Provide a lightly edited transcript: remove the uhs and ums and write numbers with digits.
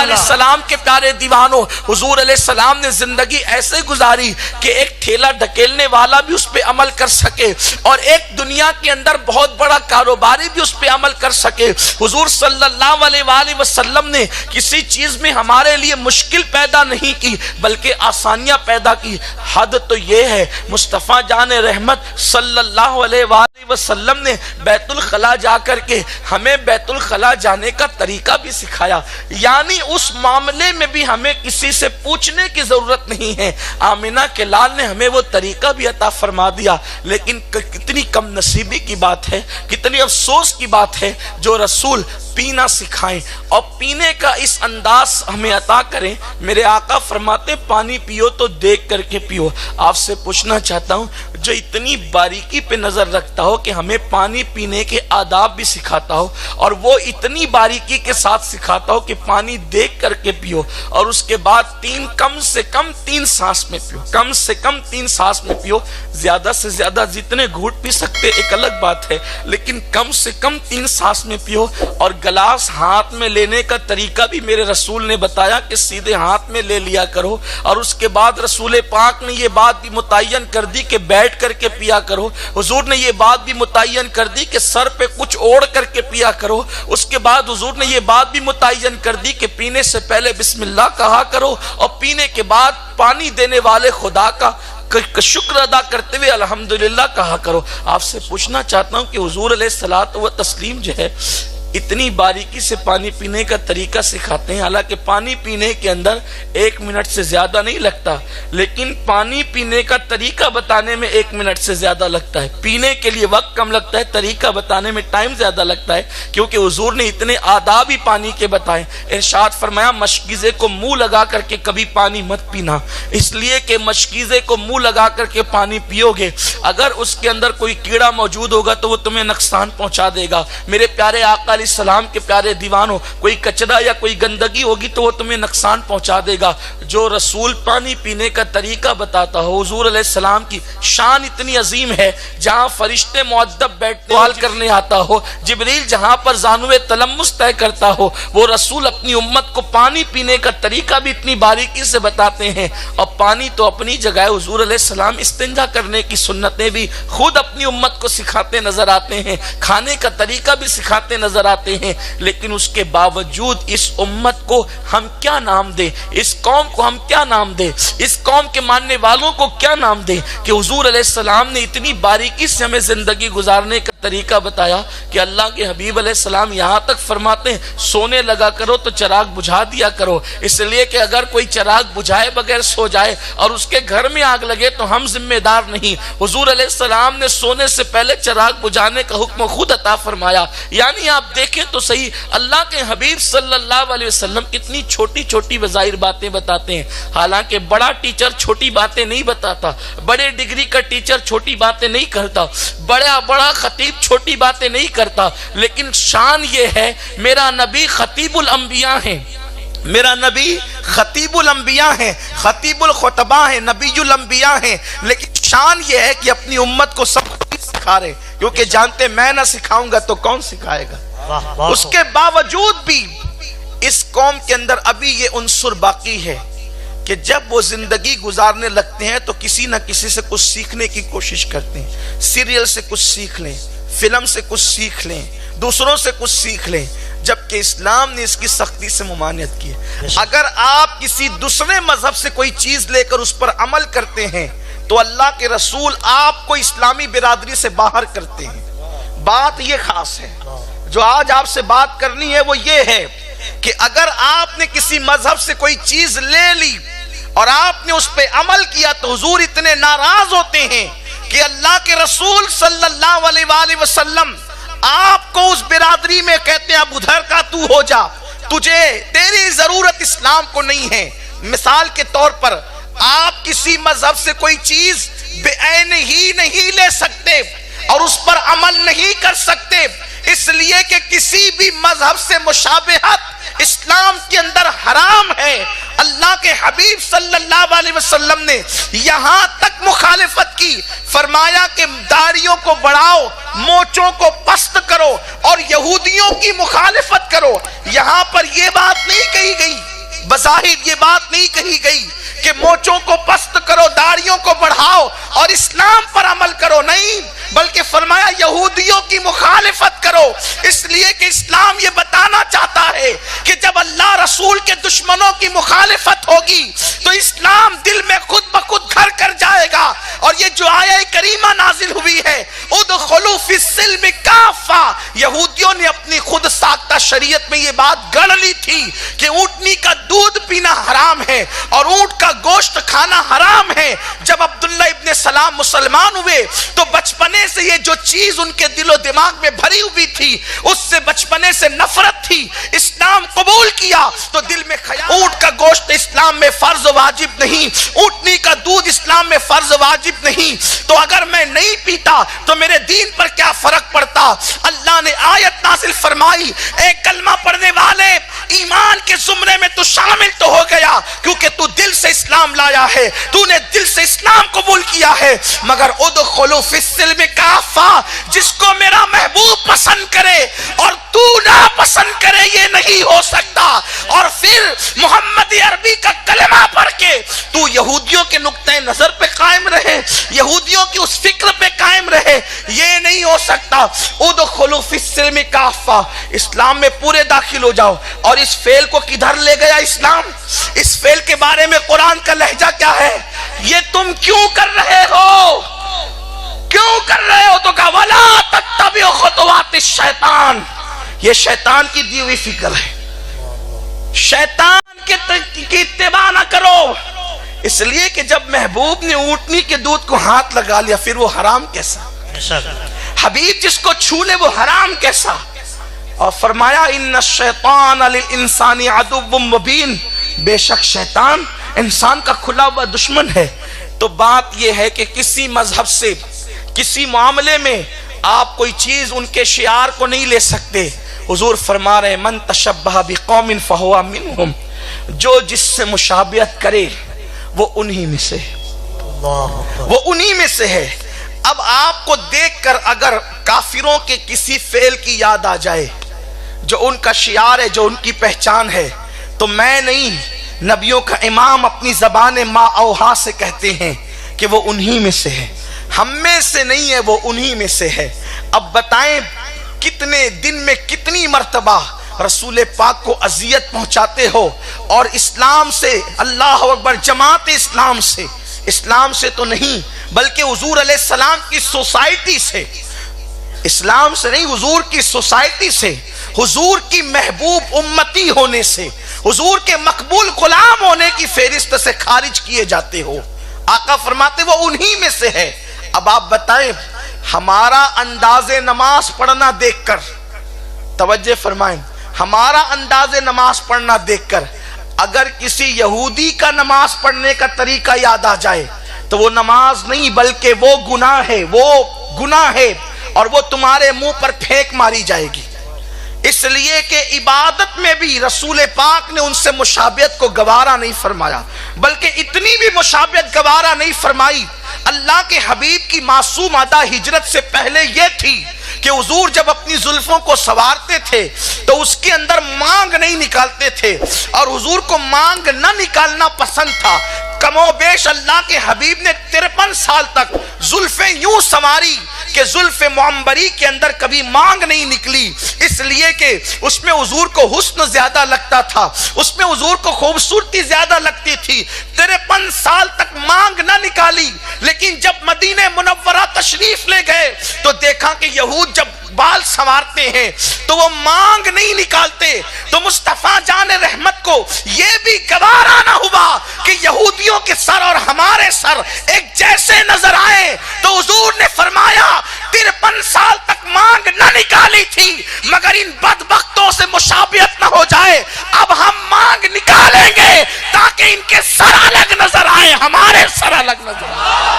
علیہ السلام کے پیارے دیوانوں، حضور علیہ السلام نے زندگی ایسے گزاری کہ ایک ٹھیلا ڈھکیلنے والا بھی اس پہ عمل کر سکے اور ایک دنیا کے اندر بہت بڑا کاروباری بھی اس پہ عمل کر سکے۔ حضور صلی اللہ علیہ وآلہ وسلم نے کسی چیز میں ہمارے لیے مشکل پیدا نہیں کی بلکہ آسانیاں پیدا کی۔ حد تو یہ ہے مصطفیٰ جان رحمت صلی اللہ علیہ وآلہ وسلم نے بیت الخلا جا کر کے ہمیں بیت الخلا جانے کا طریقہ بھی سکھایا، یعنی اس معاملے میں بھی ہمیں کسی سے پوچھنے کی ضرورت نہیں ہے۔ آمنہ کے لال نے ہمیں وہ طریقہ بھی عطا فرما دیا، لیکن کتنی کم نصیبی کی بات ہے، کتنی افسوس کی بات ہے جو رسول پینا سکھائیں اور پینے کا اس انداز ہمیں عطا کریں۔ میرے آقا فرماتے پانی پیو تو دیکھ کر کے پیو۔ آپ سے پوچھنا چاہتا ہوں جو اتنی باریکی پہ نظر رکھتا ہو کہ ہمیں پانی پینے کے آداب بھی سکھاتا ہو اور وہ اتنی باریکی کے ساتھ سکھاتا ہو کہ پانی دیکھ کر کے پیو اور اس کے بعد کم سے کم 3 سانس میں پیو، کم سے کم 3 سانس میں پیو۔ زیادہ سے زیادہ جتنے گھونٹ پی سکتے ایک الگ بات ہے، لیکن کم سے کم 3 سانس میں پیو۔ اور گلاس ہاتھ میں لینے کا طریقہ بھی میرے رسول نے بتایا کہ سیدھے ہاتھ میں لے لیا کرو، اور اس کے بعد رسول پاک نے یہ بات بھی متعین کر دی کہ بیٹھ کر کے پیا کرو۔ حضور نے یہ بات بھی متعین کر دی کہ سر پہ کچھ اوڑھ کر کے پیا کرو۔ اس کے بعد حضور نے یہ بات بھی متعین کر دی کہ پینے سے پہلے بسم اللہ کہا کرو اور پینے کے بعد پانی دینے والے خدا کا شکر ادا کرتے ہوئے الحمدللہ کہا کرو۔ آپ سے پوچھنا چاہتا ہوں کہ حضور علیہ الصلوۃ والتسلیم جو ہے اتنی باریکی سے پانی پینے کا طریقہ سکھاتے ہیں، حالانکہ پانی پینے کے اندر 1 منٹ سے زیادہ نہیں لگتا، لیکن پانی پینے کا طریقہ بتانے میں 1 منٹ سے زیادہ لگتا ہے۔ پینے کے لیے وقت کم لگتا ہے، طریقہ بتانے میں ٹائم زیادہ لگتا ہے، کیونکہ حضور نے اتنے آداب ہی پانی کے بتائے۔ ارشاد فرمایا مشکیزے کو منہ لگا کر کے کبھی پانی مت پینا، اس لیے کہ مشکیزے کو منہ لگا کر کے پانی پیو گے، اگر اس کے اندر کوئی کیڑا موجود ہوگا تو وہ تمہیں نقصان پہنچا دے گا۔ میرے پیارے آقا علیہ السلام کے پیارے دیوانوں، کوئی کچرا یا کوئی گندگی ہوگی تو وہ تمہیں نقصان پہنچا دے گا۔ جو رسول پانی پینے کا طریقہ بتاتا ہو، حضور علیہ السلام کی شان اتنی عظیم ہے، جہاں فرشتے مؤدب بیٹھ سوال کرنے آتا ہو، جبریل جہاں پر زانوے تلمس طے کرتا ہو، وہ رسول اپنی امت کو پانی پینے کا طریقہ بھی اتنی باریکی سے بتاتے ہیں۔ اور پانی تو اپنی جگہ ہے، حضور علیہ السلام استنجا کرنے کی سنتیں بھی خود اپنی امت کو سکھاتے نظر آتے ہیں، کھانے کا طریقہ بھی سکھاتے نظر آتے ہیں، لیکن اس کے باوجود اس امت کو ہم کیا نام دیں، اس قوم کو ہم کیا نام دیں، اس قوم کے ماننے والوں کو کیا نام دیں کہ حضور علیہ السلام نے اتنی باریکی سے ہمیں زندگی گزارنے کا طریقہ بتایا کہ اللہ کے حبیب علیہ السلام یہاں تک فرماتے ہیں سونے لگا کرو تو چراغ بجھا دیا کرو، اس لیے کہ اگر کوئی چراغ بجھائے بغیر سو جائے اور اس کے گھر میں آگ لگے تو ہم ذمہ دار نہیں۔ حضور علیہ السلام نے سونے سے پہلے چراغ بجھانے کا حکم خود عطا فرمایا۔ یعنی آپ دیکھیں تو صحیح، اللہ کے حبیب صلی اللہ علیہ وسلم کتنی چھوٹی چھوٹی بظاہر باتیں بتاتے ہیں، حالانکہ بڑا ٹیچر چھوٹی باتیں نہیں بتاتا، بڑے ڈگری کا ٹیچر چھوٹی باتیں نہیں کرتا، بڑا خطیب چھوٹی باتیں نہیں کرتا، لیکن شان یہ ہے میرا نبی خطیب الانبیاء ہیں، میرا نبی خطیب الانبیاء ہیں، خطیب الخطباء ہیں، نبی الانبیاء ہیں، لیکن شان یہ ہے کہ اپنی امت کو سب کچھ سکھا رہے، کیونکہ جانتے میں نہ سکھاؤں گا تو کون سکھائے گا۔ اس کے باوجود بھی اس قوم کے اندر ابھی یہ عنصر باقی ہے کہ جب وہ زندگی گزارنے لگتے ہیں تو کسی نہ کسی سے کچھ سیکھنے کی کوشش کرتے ہیں، سیریل سے کچھ سیکھ لیں، فلم سے کچھ سیکھ لیں، دوسروں سے کچھ سیکھ لیں، جبکہ اسلام نے اس کی سختی سے ممانعت کی ہے۔ اگر آپ کسی دوسرے مذہب سے کوئی چیز لے کر اس پر عمل کرتے ہیں تو اللہ کے رسول آپ کو اسلامی برادری سے باہر کرتے ہیں۔ بات یہ خاص ہے جو آج آپ سے بات کرنی ہے، وہ یہ ہے کہ اگر آپ نے کسی مذہب سے کوئی چیز لے لی اور آپ نے اس پہ عمل کیا تو حضور اتنے ناراض ہوتے ہیں کہ اللہ کے رسول صلی اللہ علیہ وآلہ وسلم آپ کو اس برادری میں کہتے ہیں اب ادھر کا تو ہو جا، تجھے تیری ضرورت اسلام کو نہیں ہے۔ مثال کے طور پر آپ کسی مذہب سے کوئی چیز بے عین ہی نہیں لے سکتے اور اس پر عمل نہیں کر سکتے، اس لیے کہ کسی بھی مذہب سے مشابہت اسلام کے اندر حرام ہے۔ اللہ کے حبیب صلی اللہ علیہ وسلم نے یہاں تک مخالفت کی، فرمایا کہ داڑھیوں کو بڑھاؤ، مونچھوں کو پست کرو اور یہودیوں کی مخالفت کرو۔ یہاں پر یہ بات نہیں کہی گئی بظاہر یہ بات نہیں کہی گئی کہ موچوں کو پست کرو، داڑھیوں کو بڑھاؤ اور اسلام پر عمل کرو، نہیں، بلکہ فرمایا یہودیوں کی مخالفت کرو، اس لیے کہ اسلام یہ بتانا چاہتا ہے کہ جب اللہ رسول کے دشمنوں کی مخالفت ہوگی تو اسلام دل میں خود بخود گھر کر جائے گا۔ اور یہ جو آیہ کریمہ نازل ہوئی ہے ادخلوا فی السلم کافہ، یہودیوں نے اپنی خود ساختہ شریعت میں یہ بات گڑھ لی تھی کہ اونٹنی کا دودھ پینا حرام ہے اور اونٹ کا گوشت کھانا حرام ہے۔ جب عبداللہ ابن سلام مسلمان ہوئے تو بچپنے سے یہ جو چیز ان کے دل و دماغ میں بھری ہوئی تھی اس سے بچپنے سے نفرت تھی، اسلام قبول کیا تو دل میں خیال، اونٹ کا گوشت اسلام میں فرض واجب نہیں، اونٹنی کا دودھ اسلام میں فرض واجب نہیں، تو اگر میں نہیں پیتا تو میرے دین پر کیا فرق پڑتا؟ اللہ نے آیت نازل فرمائی، اے کلمہ پڑھنے والے، ایمان کے زمرے میں تو شامل تو ہو گیا کیونکہ تو دل سے اسلام لایا ہے، تو نے دل سے اسلام قبول کیا ہے، مگر ادخلوا فی السلم کافہ، جس کو میرا محبوب پسند کرے اور تو نہ پسند کرے یہ نہیں ہو سکتا۔ اور پھر محمد عربی کا کلمہ پڑھ کے تو یہودیوں کے نقطۂ نظر پہ قائم رہے، یہودیوں کی اس فکر پہ قائم رہے، یہ نہیں ہو سکتا۔ ادخلوا فی السلم کافہ، اسلام میں پورے داخل ہو جاؤ۔ اور اس فعل کو کدھر لے گیا اسلام؟ اس فعل کے بارے میں قرآن کا لہجہ کیا ہے؟ یہ تم کیوں کر رہے ہو؟ کیوں کر رہے ہو؟ تو کہا وَلَا تَتَّبِعُوا خُطُوَاتِ الشَّيْطَانِ، یہ شیطان کی دی ہوئی فکر ہے، شیطان کی اتباع نہ کرو۔ اس لیے کہ جب محبوب نے اونٹنی کے دودھ کو ہاتھ لگا لیا پھر وہ حرام کیسا؟ حبیب جس کو چھو لے وہ حرام کیسا؟ اور فرمایا ان الشیطان للانسان عدو مبین، بے شک شیطان انسان کا کھلا ہوا دشمن ہے۔ تو بات یہ ہے کہ کسی مذہب سے کسی معاملے میں آپ کوئی چیز ان کے شعار کو نہیں لے سکتے۔ حضور فرما رہے من تشبہ بقوم فہو منہم، جو جس سے مشابہت کرے وہ انہی میں سے ہے، وہ انہی میں سے ہے۔ اب آپ کو دیکھ کر اگر کافروں کے کسی فعل کی یاد آ جائے جو ان کا شعار ہے، جو ان کی پہچان ہے، تو میں نہیں، نبیوں کا امام اپنی زبان ما اوہا سے کہتے ہیں کہ وہ انہی میں سے ہے، ہم میں سے نہیں ہے، وہ انہی میں سے ہے۔ اب بتائیں کتنے دن میں کتنی مرتبہ رسول پاک کو اذیت پہنچاتے ہو، اور اسلام سے، اللہ اکبر، جماعت اسلام سے تو نہیں بلکہ حضور علیہ السلام کی سوسائٹی سے، اسلام سے نہیں، حضور کی سوسائٹی سے، حضور کی محبوب امتی ہونے سے، حضور کے مقبول غلام ہونے کی فہرست سے خارج کیے جاتے ہو۔ آقا فرماتے وہ انہی میں سے ہے۔ اب آپ بتائیں ہمارا انداز نماز پڑھنا دیکھ کر، توجہ فرمائیں، ہمارا انداز نماز پڑھنا دیکھ کر اگر کسی یہودی کا نماز پڑھنے کا طریقہ یاد آ جائے تو وہ نماز نہیں بلکہ وہ گناہ ہے اور وہ تمہارے منہ پر پھینک ماری جائے گی۔ اس لیے کہ عبادت میں بھی رسول پاک نے ان سے مشابہت کو گوارا نہیں فرمایا، بلکہ اتنی بھی مشابہت گوارا نہیں فرمائی۔ اللہ کے حبیب کی معصوم ادا ہجرت سے پہلے یہ تھی کہ حضور جب اپنی زلفوں کو سنوارتے تھے تو اس کے اندر مانگ نہیں نکالتے تھے، اور حضور کو مانگ نہ نکالنا پسند تھا۔ کم و بیش اللہ کے حبیب نے 53 سال تک زلفیں یوں سنواری کہ زلف معمبری کے اندر کبھی مانگ نہیں نکلی، اس لیے کہ اس میں حضور کو حسن زیادہ لگتا تھا، اس میں حضور کو خوبصورتی زیادہ لگتی تھی۔ 53 سال تک مانگ نہ نکالی، لیکن جب مدینہ منورہ تشریف لے گئے تو دیکھا کہ یہود جب بال سنوارتے ہیں تو وہ مانگ نہیں نکالتے۔ تو مصطفیٰ جان رحمت کو یہ بھی گوارا نہ ہوا کہ یہودیوں کے سر اور ہمارے سر ایک جیسے نظر آئے، تو حضور نے فرمایا 53 سال تک مانگ نہ نکالی تھی مگر ان بدبختوں سے مشابہت نہ ہو جائے، اب ہم مانگ نکالیں گے تاکہ ان کے سر الگ نظر آئے، ہمارے سر الگ نظر آئے۔